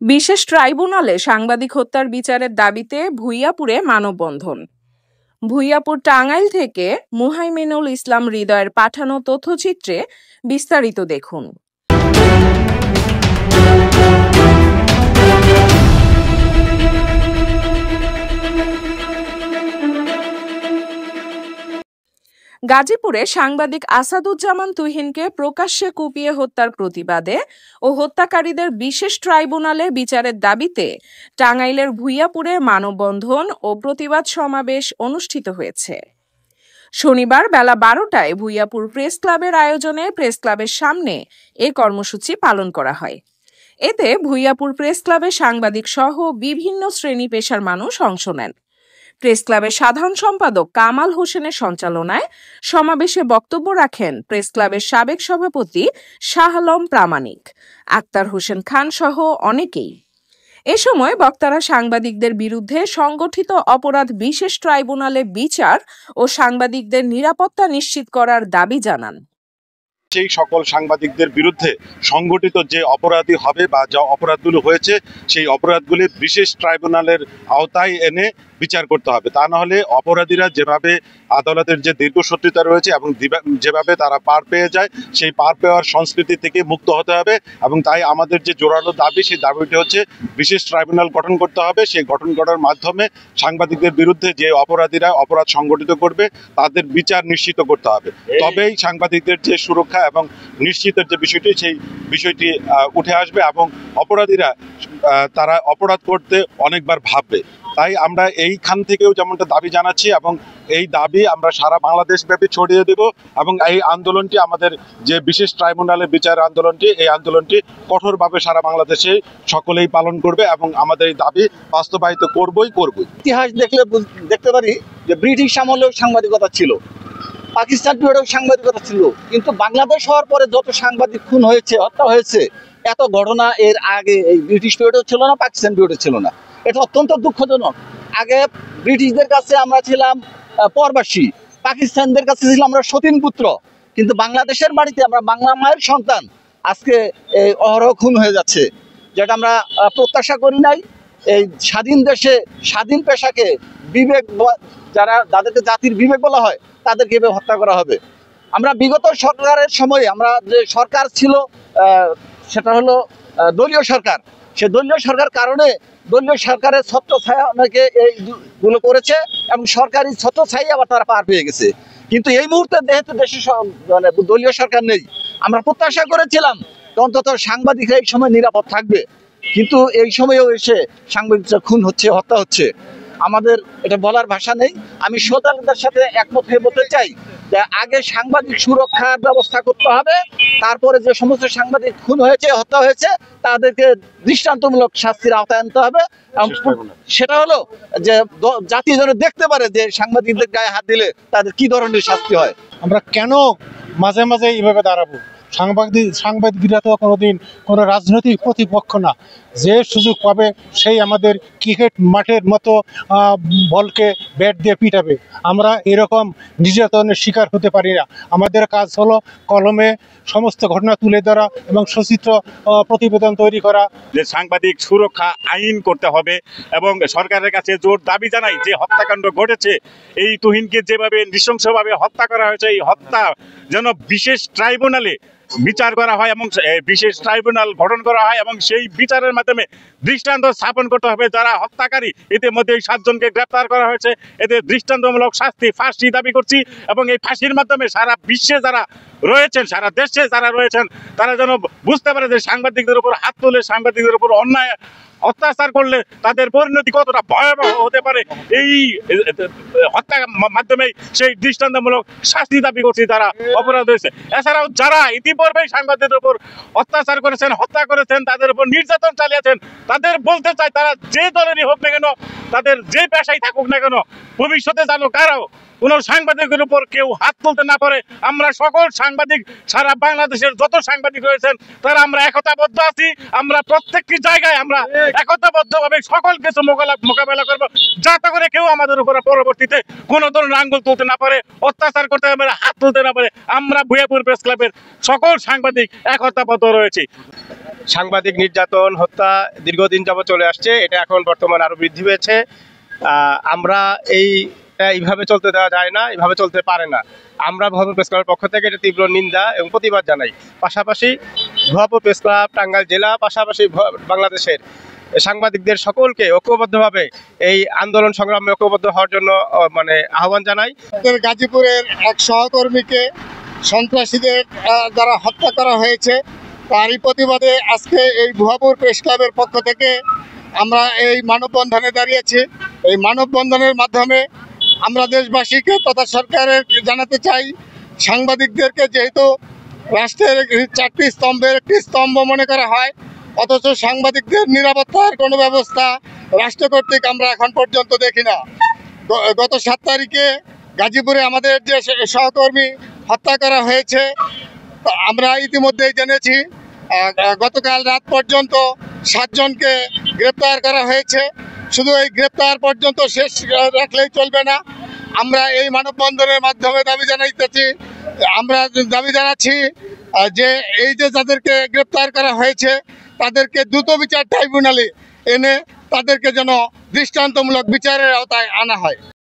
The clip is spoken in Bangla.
বিশেষ ট্রাইব্যুনালে সাংবাদিক হত্যার বিচারের দাবিতে ভূঁইয়াপুরে মানববন্ধন। ভূঁইয়াপুর টাঙ্গাইল থেকে মুহাইমিনুল ইসলাম হৃদয়ের পাঠানো তথ্যচিত্রে বিস্তারিত দেখুন। গাজীপুরে সাংবাদিক আসাদুজ্জামান তুহিনকে প্রকাশ্যে কুপিয়ে হত্যার প্রতিবাদে ও হত্যাকারীদের বিশেষ ট্রাইব্যুনালে বিচারের দাবিতে টাঙ্গাইলের ভূঁইয়াপুরে মানববন্ধন ও প্রতিবাদ সমাবেশ অনুষ্ঠিত হয়েছে। শনিবার বেলা 12টায় ভূঁইয়াপুর প্রেস ক্লাবের আয়োজনে প্রেস ক্লাবের সামনে এ কর্মসূচি পালন করা হয়। এতে ভূঁইয়াপুর প্রেস ক্লাবের সাংবাদিক সহ বিভিন্ন শ্রেণী পেশার মানুষ অংশ নেন। প্রেস ক্লাবের সাধারণ সম্পাদক কামাল হোসেনের সঞ্চালনায় সমাবেশে বক্তব্য রাখেন প্রেস ক্লাবের সাবেক সভাপতি শাহ আলম প্রামাণিক, আক্তার হোসেন খান সহ অনেকেই। এ সময় বক্তারা সাংবাদিকদের বিরুদ্ধে সংগঠিত অপরাধ বিশেষ ট্রাইব্যুনালে বিচার ও সাংবাদিকদের নিরাপত্তা নিশ্চিত করার দাবি জানান। সেই সকল সাংবাদিকদের বিরুদ্ধে সংগঠিত যে অপরাধী হবে বা যা অপরাধগুলো হয়েছে সেই অপরাধগুলি বিশেষ ট্রাইব্যুনালের আওতায় এনে বিচার করতে হবে। তা নাহলে অপরাধীরা যেভাবে আদালতের যে দীর্ঘসূত্রিতা রয়েছে এবং যেভাবে তারা পার পেয়ে যায় সেই পার পাওয়ার সংস্কৃতি থেকে মুক্ত হতে হবে। এবং তাই আমাদের যে জোরালো দাবি, সেই দাবিটি হচ্ছে বিশেষ ট্রাইব্যুনাল গঠন করতে হবে। সেই গঠন করার মাধ্যমে সাংবাদিকদের বিরুদ্ধে যে অপরাধীরা অপরাধ সংগঠিত করবে তাদের বিচার নিশ্চিত করতে হবে। তবেই সাংবাদিকদের যে সুরক্ষা এবং নিশ্চিতের যে বিষয়টি, সেই বিষয়টি উঠে আসবে এবং অপরাধীরা তারা অপরাধ করতে অনেকবার ভাববে। তাই আমরা এইখান থেকেও যেমনটা দাবি জানাচ্ছি এবং এই দাবি আমরা সারা বাংলাদেশ ব্যাপী ছড়িয়ে দেব এবং এই আন্দোলনটি, আমাদের যে বিশেষ ট্রাইব্যুনালে বিচার আন্দোলনটি, এই আন্দোলনটি কঠোরভাবে সারা বাংলাদেশে সকলেই পালন করবে এবং আমাদের এই দাবি বাস্তবায়িত করবই। ইতিহাস দেখলে দেখতে পারি যে ব্রিটিশ আমলেও সাংবাদিকতা ছিল, পাকিস্তান পিরিয়ডেও সাংবাদিকতা ছিল, কিন্তু বাংলাদেশ হওয়ার পরে যত সাংবাদিক খুন হয়েছে, হত্যা হয়েছে, এত ঘটনা এর আগে এই ব্রিটিশ পিরিয়ডেও ছিল না, পাকিস্তান পিরিয়ডে ছিল না। এটা অত্যন্ত দুঃখজনক। আগে ব্রিটিশদের কাছে আমরা ছিলাম পরবাসী, পাকিস্তানদের কাছে ছিলাম আমরা সতীন পুত্র, কিন্তু বাংলাদেশের বাড়িতে আমরা বাংলা মায়ের সন্তান আজকে এই অহরহ খুন হয়ে যাচ্ছে, যেটা আমরা প্রত্যাশা করি নাই। এই স্বাধীন দেশে স্বাধীন পেশাকে বিবেক, যাদেরকে জাতির বিবেক বলা হয়, তাদেরকে এভাবে হত্যা করা হবে। আমরা বিগত সরকারের সময় আমরা যে সরকার ছিল সেটা হলো দলীয় সরকার। সে দলীয় সরকার কারণে দলীয় সরকারের ছত্রছায়া অনেকে এইগুলো করেছে এবং সরকারি ছত্রছায়া আবার তারা পার পেয়ে গেছে। কিন্তু এই মুহূর্তে যেহেতু দেশে মানে দলীয় সরকার নেই, আমরা প্রত্যাশা করেছিলাম অন্তত সাংবাদিকরা এই সময় নিরাপদ থাকবে, কিন্তু এই সময়েও এসে সাংবাদিকরা খুন হচ্ছে, হত্যা হচ্ছে। আমাদের এটা বলার ভাষা নেই। আমি শ্রোতাদের সাথে একমত হয়ে বলতে চাই যে আগে সাংবাদিক সুরক্ষার ব্যবস্থা করতে হবে, তারপরে যে সমস্ত সাংবাদিক খুন হয়েছে, হত্যা হয়েছে, তাদেরকে দৃষ্টান্তমূলক শাস্তির আওতায় আনতে হবে। সেটা হলো যে জাতি যেন দেখতে পারে যে সাংবাদিকদের গায়ে হাত দিলে তাদের কি ধরনের শাস্তি হয়। আমরা কেন মাঝে মাঝে এইভাবে দাঁড়াবো? সাংবাদিকরা তো কোনোদিন কোনো রাজনৈতিক প্রতিপক্ষ না। যে সুযোগ পাবে সেই আমাদের ক্রিকেট মাঠের মতো বলকে ব্যাট দিয়ে পিটাবে। আমরা এরকম নির্যাতনের শিকার হতে পারি না। আমাদের কাজ হলো কলমে সমস্ত ঘটনা তুলে ধরা এবং সচিত্র প্রতিবেদন তৈরি করা। যে সাংবাদিক সুরক্ষা আইন করতে হবে এবং সরকারের কাছে জোর দাবি জানাই যে হত্যাকাণ্ড ঘটেছে, এই তুহিনকে যেভাবে নৃশংসভাবে হত্যা করা হয়েছে, এই হত্যা যেন বিশেষ ট্রাইব্যুনালে বিচার করা হয় এবং বিশেষ ট্রাইব্যুনাল গঠন করা হয় এবং সেই বিচারের মাধ্যমে দৃষ্টান্ত স্থাপন করতে হবে যারা হত্যাকারী। ইতিমধ্যে 7 জনকে গ্রেপ্তার করা হয়েছে, এদের দৃষ্টান্তমূলক শাস্তি, ফাঁসি দাবি করছি এবং এই ফাঁসির মাধ্যমে সারা বিশ্বে যারা রয়েছেন, সারা দেশে যারা রয়েছেন, তারা যেন বুঝতে পারে যে সাংবাদিকদের উপর হাত তুলে, সাংবাদিকদের উপর অন্যায় অত্যাচার করলে তাদের পরিণতি কতটা ভয়াবহ হতে পারে, এই হত্যার মাধ্যমে সেই দৃষ্টান্তমূলক শাস্তি দাবি করছি যারা অপরাধ হয়েছে। এছাড়াও যারা ইতিপূর্বে সাংবাদিকদের উপর অত্যাচার করেছেন, হত্যা করেছেন, তাদের উপর নির্যাতন চালিয়েছেন, তাদের বলতে চাই তারা যে দলেরই হোক না কেন, তাদের যে পেশায় থাকুক না কেন, ভবিষ্যতে যেন কারো কোনো সাংবাদিকের উপর কেউ হাত তুলতে না পারে। আমরা সকল সাংবাদিক, সারা বাংলাদেশের যত সাংবাদিক রয়েছেন তারা আমরা একতাবদ্ধ আছি। আমরা প্রত্যেকটি জায়গায় আমরা একতাবদ্ধভাবে সকল কিছু মোকাবেলা করবো, যাতে করে কেউ আমাদের উপরে পরবর্তীতে কোনো ধরনের আঙ্গুল তুলতে না পারে, অত্যাচার করতে না পারে, হাত তুলতে না পারে। আমরা ভূঁইয়াপুর প্রেস ক্লাবের সকল সাংবাদিক একতাবদ্ধ রয়েছি। সাংবাদিক নির্যাতন, হত্যা দীর্ঘদিন যাবত চলে আসছে, এটা এখন বর্তমানে আরো বৃদ্ধি পেয়েছে। আমরা এইভাবে চলতে দেওয়া যায় না, এইভাবে চলতে পারে না। আমরা ভূঁইয়াপুর প্রেস ক্লাবের পক্ষ থেকে এটা তীব্র নিন্দা এবং প্রতিবাদ জানাই। পাশাপাশি ভূঁইয়াপুর প্রেস ক্লাব, টাঙ্গাইল জেলা, পাশাপাশি বাংলাদেশের সাংবাদিকদের সকলকে ঐক্যবদ্ধভাবে এই আন্দোলন সংগ্রামে ঐক্যবদ্ধ হওয়ার জন্য আহ্বান জানাই। গাজীপুরের এক সহকর্মীকে সন্ত্রাসীদের দ্বারা হত্যা করা হয়েছে, তারই প্রতিবাদে আজকে এই ভূঁইয়াপুর প্রেস ক্লাবের পক্ষ থেকে আমরা এই মানববন্ধনে দাঁড়িয়েছি। এই মানববন্ধনের মাধ্যমে আমরা দেশবাসীকে তথা সরকারের জানাতে চাই, সাংবাদিকদেরকে যেহেতু রাষ্ট্রের 4টি স্তম্ভের একটি স্তম্ভ মনে করা হয়, অথচ সাংবাদিকদের নিরাপত্তার কোনো ব্যবস্থা রাষ্ট্র কর্তৃক আমরা এখন পর্যন্ত দেখি না। গত 7 তারিখে গাজীপুরে আমাদের যে সহকর্মী হত্যা করা হয়েছে, আমরা ইতিমধ্যেই জেনেছি গতকাল রাত পর্যন্ত 7 জনকে গ্রেপ্তার করা হয়েছে। শুধু এই গ্রেপ্তার পর্যন্ত শেষ রাখলেই চলবে না। আমরা এই মানববন্ধনের মাধ্যমে দাবি জানাচ্ছি যে এই যে যাদেরকে গ্রেপ্তার করা হয়েছে তাদেরকে দ্রুত বিচার ট্রাইব্যুনালে এনে তাদেরকে যেন দৃষ্টান্তমূলক বিচারের আওতায় আনা হয়।